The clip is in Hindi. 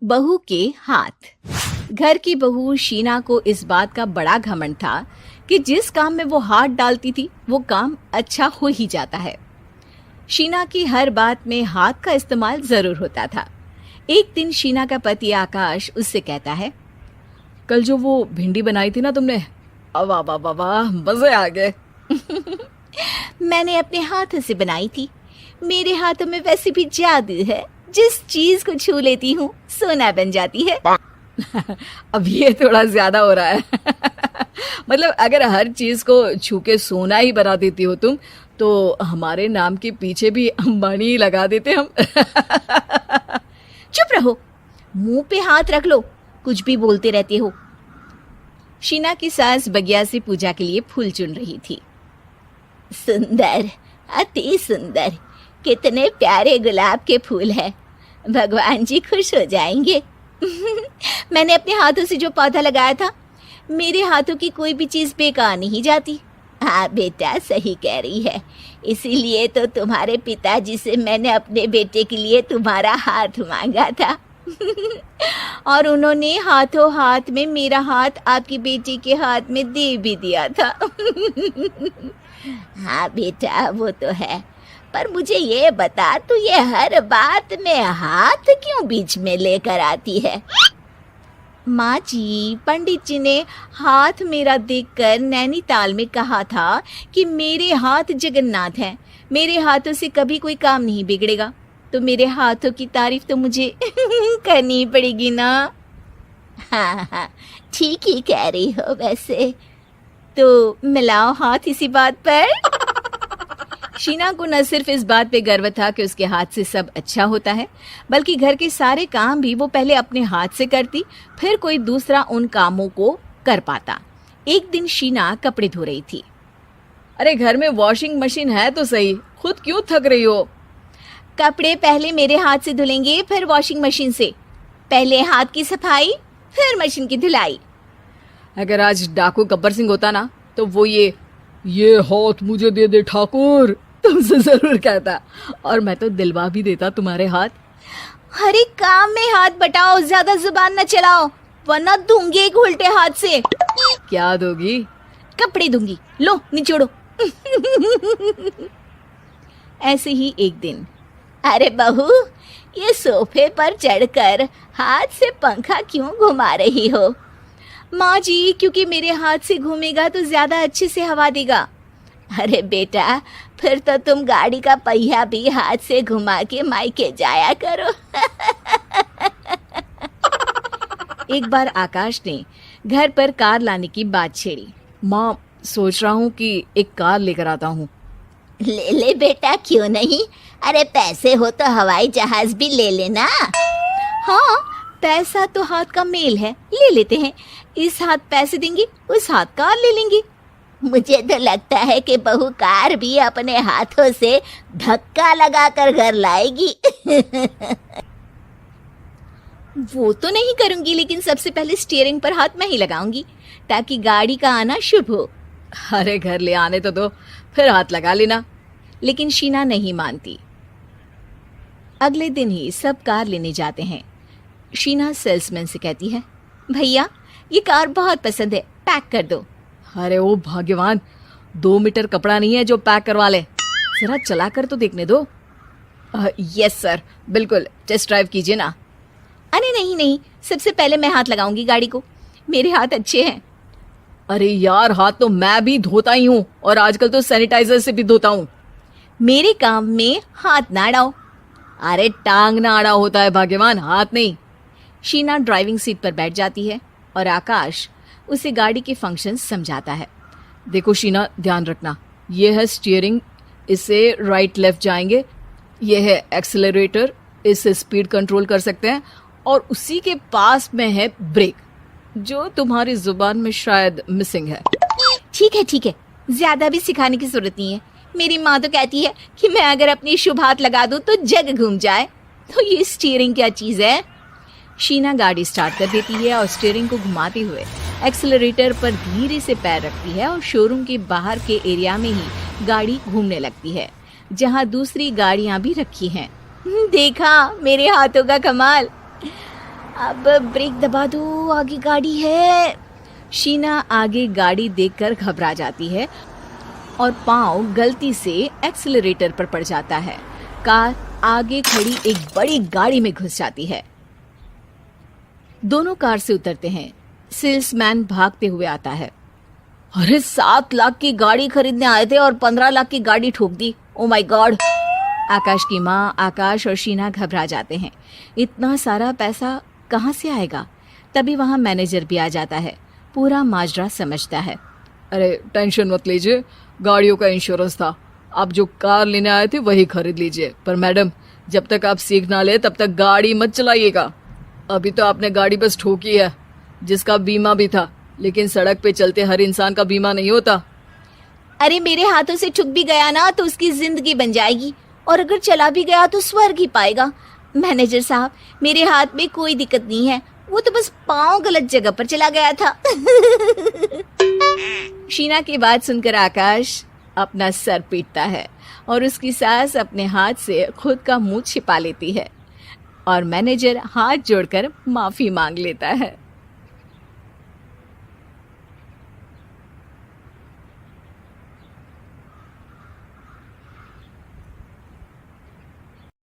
बहू के हाथ। घर की बहू शीना को इस बात का बड़ा घमंड था कि जिस काम में वो हाथ डालती थी वो काम अच्छा हो ही जाता है। शीना की हर बात में हाथ का इस्तेमाल जरूर होता था। एक दिन शीना का पति आकाश उससे कहता है, कल जो वो भिंडी बनाई थी ना तुमने, वाह वाह वाह वाह, मजे आ गए। मैंने अपने हाथों से बनाई थी। मेरे हाथों में वैसे भी जादू है, जिस चीज को छू लेती हूँ सोना बन जाती है। अब ये थोड़ा ज्यादा हो रहा है। मतलब अगर हर चीज को छू के सोना ही बना देती हो तुम, तो हमारे नाम के पीछे भी अंबानी ही लगा देते हम। चुप रहो, मुंह पे हाथ रख लो, कुछ भी बोलते रहते हो। शीना की सास बगिया से पूजा के लिए फूल चुन रही थी। सुंदर, अति सुंदर, कितने प्यारे गुलाब के फूल हैं। भगवान जी खुश हो जाएंगे। मैंने अपने हाथों से जो पौधा लगाया था, मेरे हाथों की कोई भी चीज बेकार नहीं जाती। हाँ बेटा, सही कह रही है। इसीलिए तो तुम्हारे पिताजी से मैंने अपने बेटे के लिए तुम्हारा हाथ मांगा था। और उन्होंने हाथों हाथ में मेरा हाथ आपकी बेटी के हाथ में दे भी दिया था। हाँ बेटा, वो तो है, पर मुझे ये बता, तू ये हर बात में हाथ क्यों बीच में लेकर आती है? माँ जी, पंडित जी ने हाथ मेरा देखकर नैनीताल में कहा था कि मेरे हाथ जगन्नाथ हैं, मेरे हाथों से कभी कोई काम नहीं बिगड़ेगा। तो मेरे हाथों की तारीफ तो मुझे करनी पड़ेगी ना। हाँ हाँ, ठीक ही कह रही हो वैसे। तो मिलाओ हाथ इसी बात पर। शीना को न सिर्फ इस बात पे गर्व था कि उसके हाथ से सब अच्छा होता है, बल्कि घर के सारे काम भी वो पहले अपने हाथ से करती, फिर कोई दूसरा उन कामों को कर पाता। एक दिन शीना कपड़े धो रही थी। अरे घर में वॉशिंग मशीन है तो सही, खुद क्यों थक रही हो? कपड़े पहले मेरे हाथ से धुलेंगे, फिर वॉशिंग मशीन से। पहले हाथ की सफाई, फिर मशीन की धुलाई। अगर आज डाकू गब्बर सिंह होता ना, तो वो ये हाथ मुझे दे दे ठाकुर, तुमसे जरूर कहता, और मैं तो दिलवा भी देता तुम्हारे हाथ। हर एक काम में हाथ बटाओ, ज्यादा जुबान न चलाओ, वरना दूंगी एक उल्टे हाथ से। क्या दोगी? कपड़े दूंगी, लो निचोड़ो। ऐसे ही एक दिन, अरे बहू, ये सोफे पर चढ़कर हाथ से पंखा क्यों घुमा रही हो? माँ जी, क्योंकि मेरे हाथ से घूमेगा तो ज्यादा अच्छे से हवा देगा। अरे बेटा, फिर तो तुम गाड़ी का पहिया भी हाथ से घुमा के मायके जाया करो। एक बार आकाश ने घर पर कार लाने की बात छेड़ी। माँ, सोच रहा हूँ कि एक कार लेकर आता हूँ। ले ले बेटा, क्यों नहीं? अरे पैसे हो तो हवाई जहाज भी ले लेना। हाँ, पैसा तो हाथ का मेल है, ले लेते हैं। इस हाथ पैसे देंगी, उस हाथ कार ले लेंगी। मुझे तो लगता है कि बहू कार भी अपने हाथों से धक्का लगाकर घर लाएगी। वो तो नहीं करूंगी, लेकिन सबसे पहले स्टीयरिंग पर हाथ मैं ही लगाऊंगी, ताकि गाड़ी का आना शुभ हो। अरे घर ले आने तो दो, फिर हाथ लगा लेना। लेकिन शीना नहीं मानती। अगले दिन ही सब कार लेने जाते हैं। शीना सेल्समैन से कहती है, भैया ये कार बहुत पसंद है, पैक कर दो। अरे ओ भाग्यवान, 2 मीटर कपड़ा नहीं है जो पैक करवा ले, जरा चला कर तो देखने दो। यस सर, बिल्कुल, टेस्ट ड्राइव कीजिए ना। अरे नहीं नहीं, सबसे पहले मैं हाथ लगाऊंगी गाड़ी को, मेरे हाथ अच्छे हैं। अरे यार, हाथ तो मैं भी धोता ही हूँ, और आजकल तो सैनिटाइजर से भी धोता हूँ। मेरे काम में हाथ ना अड़ाओ। अरे टांग ना अड़ा होता है भाग्यवान, हाथ नहीं। शीना ड्राइविंग सीट पर बैठ जाती है और आकाश उसे गाड़ी के फंक्शन समझाता है। देखो शीना, ध्यान रखना, ये है स्टीयरिंग, इससे राइट लेफ्ट जाएंगे। ये है एक्सेलरेटर, इससे स्पीड कंट्रोल कर सकते हैं, और उसी के पास में है ब्रेक, जो तुम्हारी जुबान में शायद मिसिंग है। ठीक है, ज्यादा भी सिखाने की जरूरत नहीं है। मेरी माँ तो कहती है कि मैं अगर अपनी शुभ हाथ लगा दूं तो जग घूम जाए। तो ये स्टीयरिंग क्या चीज है? शीना गाड़ी स्टार्ट कर देती है और स्टीयरिंग को घुमाते हुए एक्सेलरेटर पर धीरे से पैर रखती है, और शोरूम के बाहर के एरिया में ही गाड़ी घूमने लगती है, जहाँ दूसरी गाड़ियाँ भी रखी हैं। देखा मेरे हाथों का कमाल। अब ब्रेक दबा दो, आगे गाड़ी है। शीना आगे गाड़ी देखकर घबरा जाती है और पाँव गलती से एक्सीलरेटर पर पड़ जाता है। कार आगे खड़ी एक बड़ी गाड़ी में घुस जाती है। दोनों कार से उतरते हैं। सेल्समैन भागते हुए आता है। अरे 7 लाख की गाड़ी खरीदने आए थे और 15 लाख की गाड़ी ठोक दी। Oh my God. आकाश की माँ, आकाश और शीना घबरा जाते हैं। इतना सारा पैसा कहाँ से आएगा? तभी वहाँ मैनेजर भी आ जाता है। पूरा माजरा समझता है। अरे टेंशन मत लीजिए, गाड़ियों का इंश्योरेंस था, आप जो कार लेने आए थे वही खरीद लीजिए। पर मैडम, जब तक आप सीख ना ले तब तक गाड़ी मत चलाइएगा। अभी तो आपने गाड़ी बस ठोकी है, जिसका बीमा भी था, लेकिन सड़क पे चलते हर इंसान का बीमा नहीं होता। अरे मेरे हाथों से ठुक भी गया ना तो उसकी जिंदगी बन जाएगी, और अगर चला भी गया तो स्वर्ग ही पाएगा। मैनेजर साहब, मेरे हाथ में कोई दिक्कत नहीं है, वो तो बस पाँव गलत जगह पर चला गया था। शीना की बात सुनकर आकाश अपना सर पीटता है और उसकी सास अपने हाथ से खुद का मुंह छिपा लेती है और मैनेजर हाथ जोड़कर माफी मांग लेता है।